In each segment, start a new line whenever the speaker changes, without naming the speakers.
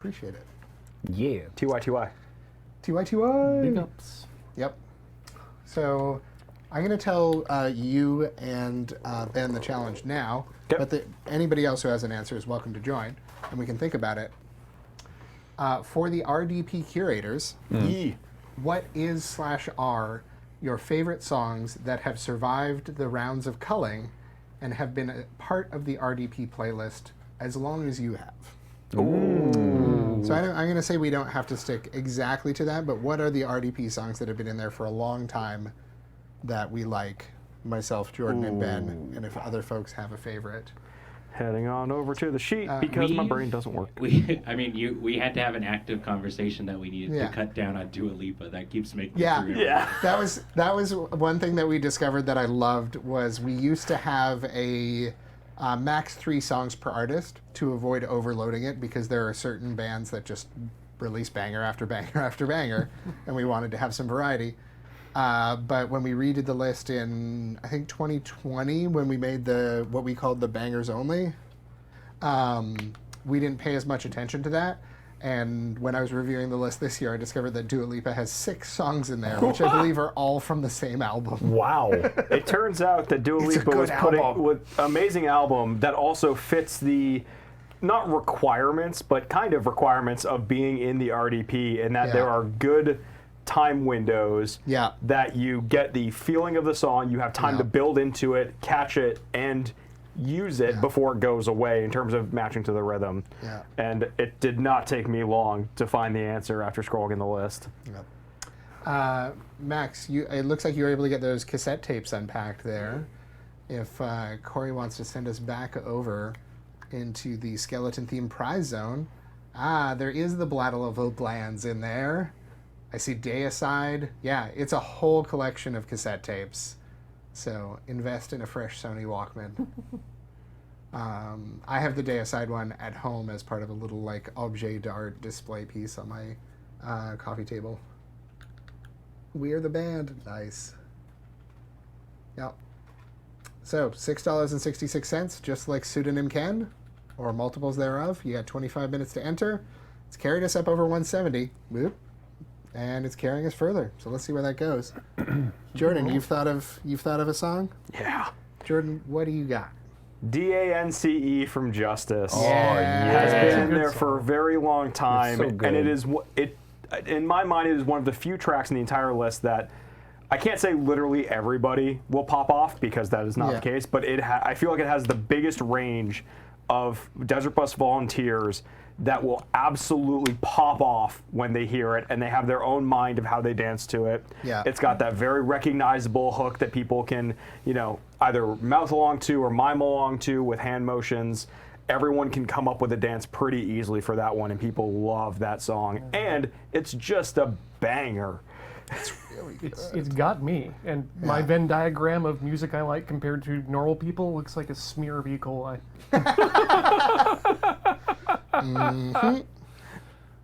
Appreciate it.
Yeah.
TY.
TY.
Big ups.
Yep. So I'm going to tell you and Ben the challenge now, but anybody else who has an answer is welcome to join, and we can think about it. For the RDP curators, what is /are your favorite songs that have survived the rounds of culling and have been a part of the RDP playlist as long as you have?
Ooh.
So I'm going to say we don't have to stick exactly to that, but what are the RDP songs that have been in there for a long time that we like, myself, Jordan, and Ben, and if other folks have a favorite?
Heading on over to the sheet because my brain doesn't work.
We had to have an active conversation that we needed to cut down on Dua Lipa. That keeps making me through.
Yeah.
That was one thing that we discovered that I loved was we used to have a max 3 songs per artist to avoid overloading it because there are certain bands that just release banger after banger after banger, and we wanted to have some variety. But when we redid the list in, I think, 2020, when we made what we called the bangers only, we didn't pay as much attention to that. And when I was reviewing the list this year, I discovered that Dua Lipa has 6 songs in there, which I believe are all from the same album.
Wow.
It turns out that Dua Lipa was putting with amazing album that also fits the not requirements, but kind of requirements of being in the RDP, and that there are good time windows that you get the feeling of the song, you have time to build into it, catch it, and use it before it goes away in terms of matching to the rhythm.
Yeah.
And it did not take me long to find the answer after scrolling the list.
Yep. Max, it looks like you were able to get those cassette tapes unpacked there. If Corey wants to send us back over into the skeleton-themed prize zone, there is the Blattle of Oblands in there. I see Deicide. Yeah, it's a whole collection of cassette tapes. So invest in a fresh Sony Walkman. I have the Deicide one at home as part of a little objet d'art display piece on my coffee table. We're the band. Nice. Yep. So $6.66, just like Pseudonym Ken, or multiples thereof. You got 25 minutes to enter. It's carried us up over 170. Whoop. And it's carrying us further. So let's see where that goes. Jordan, you've thought of a song?
Yeah.
Jordan, what do you got?
DANCE from Justice.
Oh, yeah.
Has been in there for a very long time.
It's so good.
And in my mind, it is one of the few tracks in the entire list that I can't say literally everybody will pop off because that is not the case, but I feel like it has the biggest range of Desert Bus volunteers that will absolutely pop off when they hear it, and they have their own mind of how they dance to it.
Yeah.
It's got that very recognizable hook that people can, either mouth along to or mime along to with hand motions. Everyone can come up with a dance pretty easily for that one, and people love that song. And it's just a banger.
It's really good.
It's got me. And my Venn diagram of music I like compared to normal people looks like a smear of E. coli.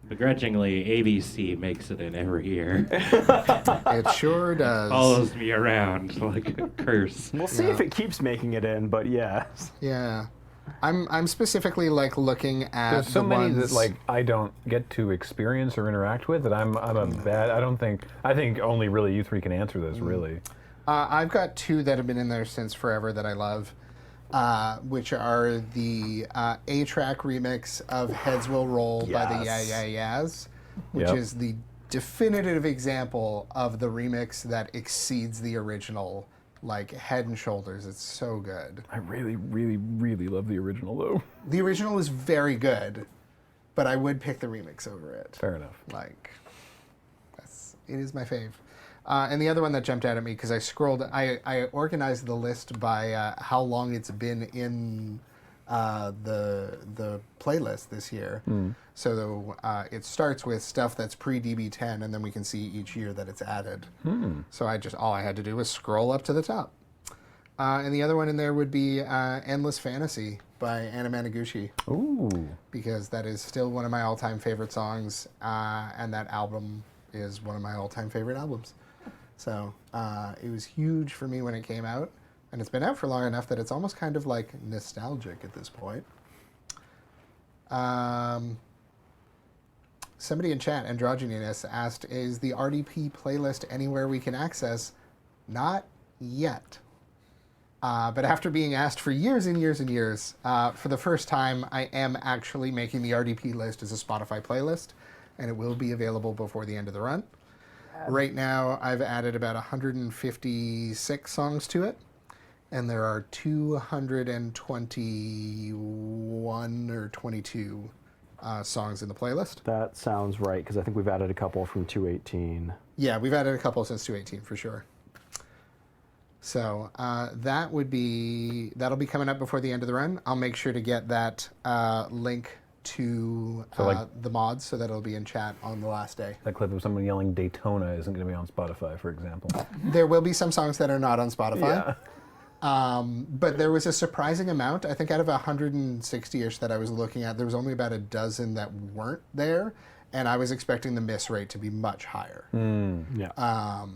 Begrudgingly, ABC makes it in every year.
It sure does.
Follows me around like a curse.
We'll see if it keeps making it in, but yes.
Yeah. I'm specifically looking at
There's so
the
many
ones...
that I don't get to experience or interact with that I'm a bad. I think only really you three can answer this really.
I've got 2 that have been in there since forever that I love, which are the A-Track remix of Heads Will Roll by the Yeah Yeah Yeahs, which is the definitive example of the remix that exceeds the original, head and shoulders. It's so good.
I really, really, really love the original though.
The original is very good, but I would pick the remix over it.
Fair enough.
It is my fave. And the other one that jumped out at me, because I organized the list by how long it's been in the playlist this year. So it starts with stuff that's pre-DB10, and then we can see each year that it's added. So all I had to do was scroll up to the top. And the other one in there would be Endless Fantasy by Anna Managuchi.
Ooh.
Because that is still one of my all-time favorite songs, and that album is one of my all-time favorite albums. So it was huge for me when it came out, and it's been out for long enough that it's almost kind of nostalgic at this point. somebody in chat, Androgynous, asked, is the RDP playlist anywhere we can access? Not yet. But after being asked for years and years and years, for the first time, I am actually making the RDP list as a Spotify playlist, and it will be available before the end of the run. Right now, I've added about 156 songs to it, and there are 221 or 22 songs in the playlist.
That sounds right, because I think we've added a couple from 218.
Yeah, we've added a couple since 218 for sure. So that'll be coming up before the end of the run. I'll make sure to get that link to the mods so that it'll be in chat on the last day.
That clip of someone yelling Daytona isn't going to be on Spotify, for example.
There will be some songs that are not on Spotify.
Yeah.
But there was a surprising amount. I think out of 160-ish that I was looking at, there was only about a dozen that weren't there, and I was expecting the miss rate to be much higher.
Yeah.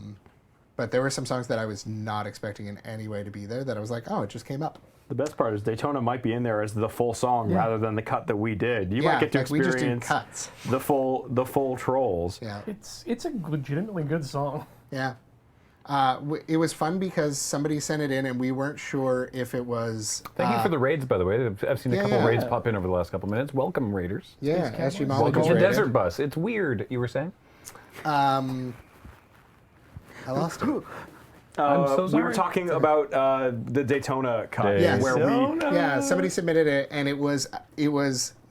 But there were some songs that I was not expecting in any way to be there that I was like, oh, it just came up.
The best part is Daytona might be in there as the full song rather than the cut that we did. You might get to
we just do
experience
cuts.
the full Trolls.
Yeah.
It's a legitimately good song.
Yeah. It was fun because somebody sent it in and we weren't sure if it was...
Thank you for the raids, by the way. I've seen a couple raids pop in over the last couple minutes. Welcome, raiders.
Yeah, SG Molly
Welcome
just
to
raided.
Desert Bus. It's weird, you were saying?
I lost it.
I'm so
We
sorry.
were talking about the Daytona cut.
Yes.
Where
Yeah, somebody submitted it, and it was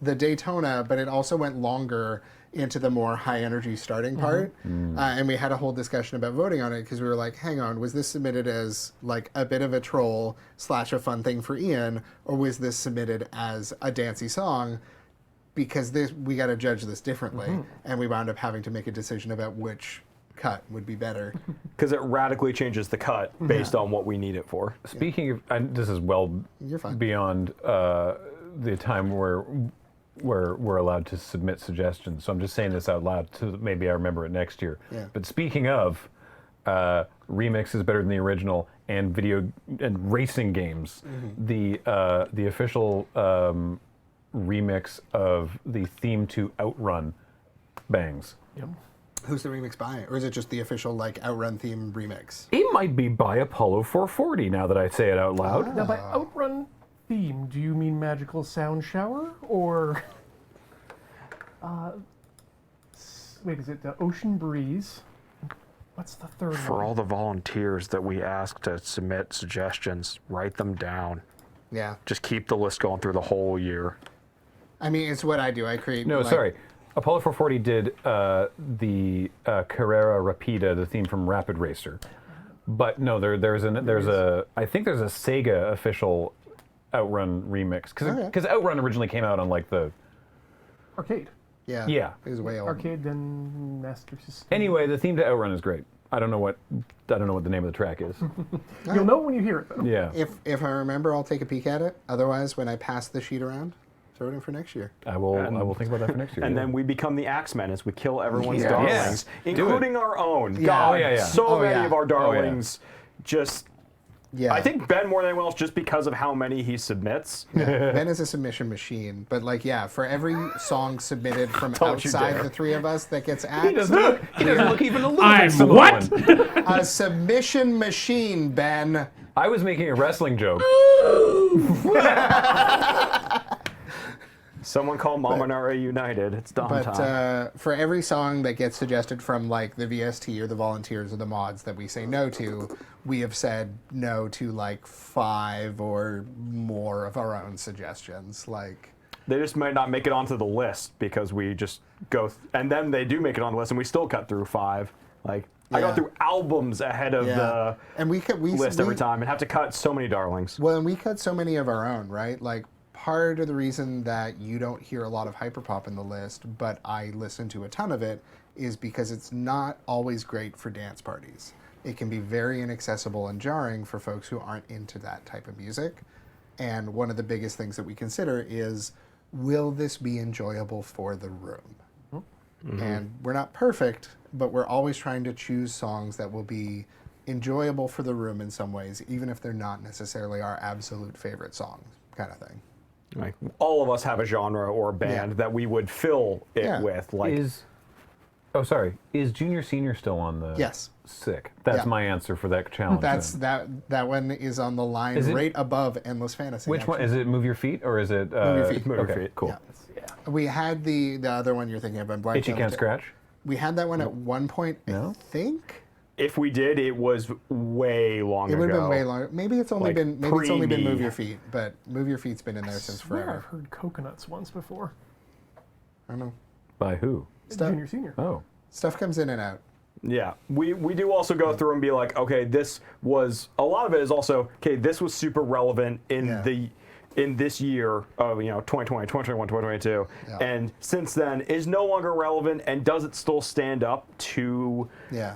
the Daytona, but it also went longer into the more high energy starting part. And we had a whole discussion about voting on it because we were like, hang on, was this submitted as like a bit of a troll / a fun thing for Ian, or was this submitted as a dancey song? Because we got to judge this differently, and we wound up having to make a decision about which cut would be better.
Because it radically changes the cut based on what we need it for.
Speaking of, and this is well
You're fine.
beyond the time where we're allowed to submit suggestions. So I'm just saying this out loud so that maybe I remember it next year.
Yeah.
But speaking of, remix is better than the original, and video and racing games. The official remix of the theme to Outrun bangs.
Yep.
Who's the remix by? Or is it just the official like Outrun theme remix?
It might be by Apollo 440 now that I say it out loud.
Now, by Outrun theme, do you mean Magical Sound Shower or? Wait, is it Ocean Breeze? What's the third one?
For all the volunteers that we asked to submit suggestions, write them down.
Yeah.
Just keep the list going through the whole year.
I mean, it's what I do. I create...
No,
like,
sorry. Apollo 440 did the Carrera Rapida, the theme from Rapid Racer. But no, I think there's a Sega official Outrun remix. Because Outrun originally came out on like the...
Arcade.
Yeah.
Yeah.
It was way old.
Arcade and Master System.
Anyway, the theme to Outrun is great. I don't know what the name of the track is.
You'll know when you hear it, though.
Yeah.
If I remember, I'll take a peek at it. Otherwise, when I pass the sheet around, throw it in for next year.
I will think about that for next year.
And
yeah.
then we become the Axemen as we kill everyone's
Yeah.
darlings,
Yes.
including our own.
Yeah.
God,
Oh, yeah.
so
Oh,
many
yeah.
of our darlings just...
Yeah.
I think Ben more than anyone else just because of how many he submits.
Ben is a submission machine. But, like, yeah, for every song submitted from
Don't you
outside
dare.
the three of us that gets
He
axed,
doesn't look even a little
I'm
bit similar
what?
one.
a submission machine, Ben.
I was making a wrestling joke.
Someone call Mamanara United. It's Dom time.
But for every song that gets suggested from, like, the VST or the volunteers or the mods that we say no to, we have said no to, like, 5 or more of our own suggestions. Like...
They just might not make it onto the list because we just go, and then they do make it on the list, and we still cut through 5. Like I
Yeah.
go through albums ahead of the
and we
list every time, and have to cut so many darlings.
Well, and we cut so many of our own, right? Like, part of the reason that you don't hear a lot of hyperpop in the list, but I listen to a ton of it, is because it's not always great for dance parties. It can be very inaccessible and jarring for folks who aren't into that type of music. And one of the biggest things that we consider is, will this be enjoyable for the room? And we're not perfect, but we're always trying to choose songs that will be enjoyable for the room in some ways, even if they're not necessarily our absolute favorite songs, kind of thing.
Like all of us have a genre or a band that we would fill it with. Like
is Junior Senior still on the?
Yes.
Sick. That's my answer for that challenge.
That's
then.
that one is on the line right above Endless Fantasy.
Which one is it? Move Your Feet or is it?
Move Your Feet.
Move Your Feet.
Cool.
Yeah. We had the other one you're thinking of. I'm blanking
Itchy Can't Scratch.
We had that one at one point. I think.
If we did, it was way long ago.
It would have been way longer. Maybe it's only
Like
been
pre-me.
Move Your Feet, but Move Your Feet's been in there since
Swear
forever.
I've heard Coconuts once before.
I don't know.
By who?
Junior Senior.
Oh.
Stuff comes in and out.
Yeah, we do also go through and be like, okay, this was a lot of it is also okay. This was super relevant in this year of 2020, 2021, 2022, and since then is no longer relevant. And does it still stand up to?
Yeah.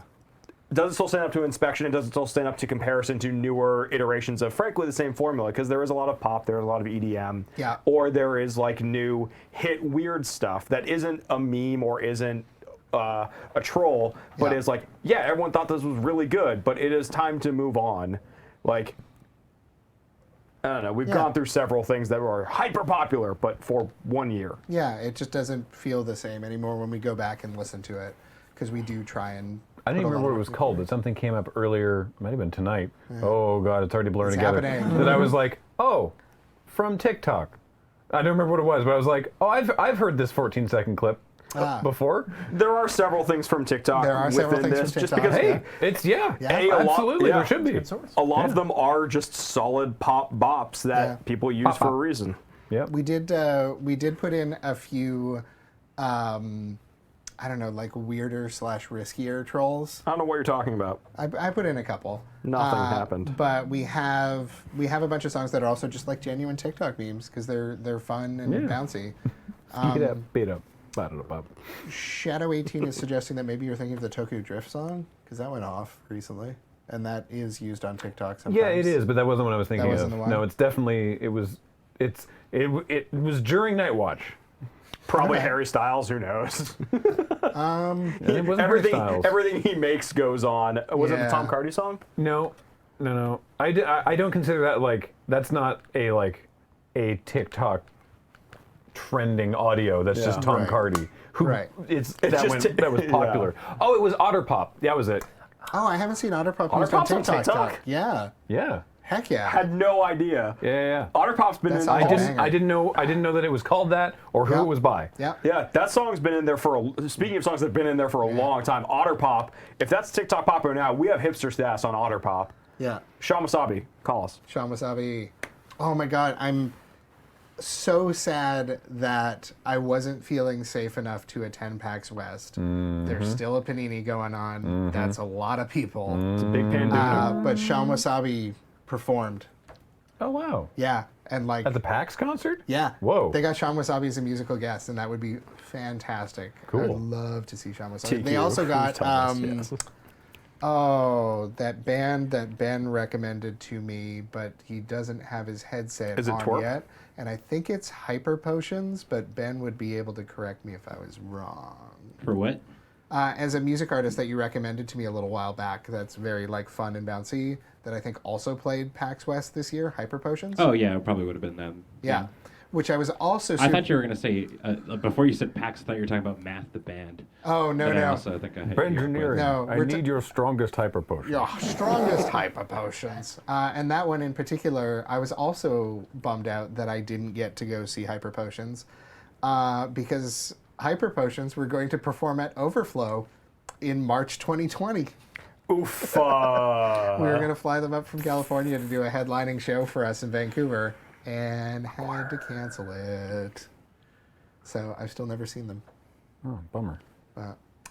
Does it still stand up to inspection? And does it still stand up to comparison to newer iterations of, frankly, the same formula? Because there is a lot of pop, there is a lot of EDM, or there is like new hit weird stuff that isn't a meme or isn't a troll, but is like, everyone thought this was really good, but it is time to move on. Like, I don't know, we've gone through several things that were hyper popular, but for 1 year.
Yeah, it just doesn't feel the same anymore when we go back and listen to it, because we do try and.
I didn't even remember what it was called, but something came up earlier. It might have been tonight. Oh God, it's already blurring together.
Happening.
That I was like, oh, from TikTok. I don't remember what it was, but I was like, oh, I've heard this 14-second clip before.
There are several things from TikTok within this, just because
it's
absolutely
there should be.
A lot of them are just solid pop bops that people use for a reason.
Yeah,
we did put in a few. I don't know, like weirder / riskier trolls.
I don't know what you're talking about.
I put in a couple.
Nothing happened.
But we have a bunch of songs that are also just like genuine TikTok memes because they're fun and bouncy.
Beat up.
Shadow 18 is suggesting that maybe you're thinking of the Toku Drift song because that went off recently, and that is used on TikTok sometimes.
Yeah, it is, but that wasn't what I was thinking
wasn't
of.
the one?
No, it's definitely it was during Night Watch.
Probably Harry Styles, who knows?
It wasn't Harry Styles.
Everything he makes goes on. Was it the Tom Cardy song?
No. I don't consider that like that's not a TikTok trending audio. That's just Tom Cardy. Who that was popular. Oh, it was Otter Pop. That was it.
Oh, I haven't seen Otter Pop used
Pop's
on
on
TikTok.
TikTok?
Yeah.
Yeah.
Heck yeah.
Had no idea.
Yeah.
Otter Pop's been in.
I
didn't know that it was called that or who it was by.
Yeah.
Yeah, that song's been in there speaking of songs that have been in there for a long time. Otter Pop. If that's TikTok popular now, we have hipster stats on Otter Pop.
Yeah.
Sean Wasabi, call us.
Sean Wasabi. Oh my God, I'm so sad that I wasn't feeling safe enough to attend PAX West. There's still a Panini going on. That's a lot of people.
It's a big pandemic.
But Sean Wasabi performed.
Oh wow.
Yeah, and like
At the PAX concert?
yeah.
Whoa.
They got Sean Wasabi as a musical guest, and that would be fantastic.
Cool.
I would love to see Sean Wasabi.
TQ.
They also got
Yes.
that band that Ben recommended to me, but he doesn't have his headset
Is it
on
Twerp?
yet. And I think it's Hyper Potions, but Ben would be able to correct me if I was wrong.
For what?
As a music artist that you recommended to me a little while back, that's very like fun and bouncy. That I think also played PAX West this year. Hyper Potions.
Oh yeah, it probably would have been them.
Yeah. Which I was also.
I thought you were going to say before you said PAX. I thought you were talking about Math the band.
Oh no
But I
no.
also think I had
Engineering.
No,
I need your strongest hyper potion.
Yeah, strongest Hyper Potions. And that one in particular, I was also bummed out that I didn't get to go see Hyper Potions because Hyper Potions were going to perform at Overflow in March 2020.
Oof.
We were going to fly them up from California to do a headlining show for us in Vancouver and had to cancel it. So I've still never seen them.
Oh, bummer.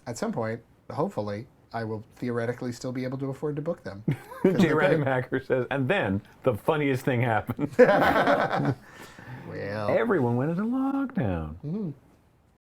At some point, hopefully, I will theoretically still be able to afford to book them.
J. Random Hacker says, and then the funniest thing happened.
Well,
Everyone went into lockdown.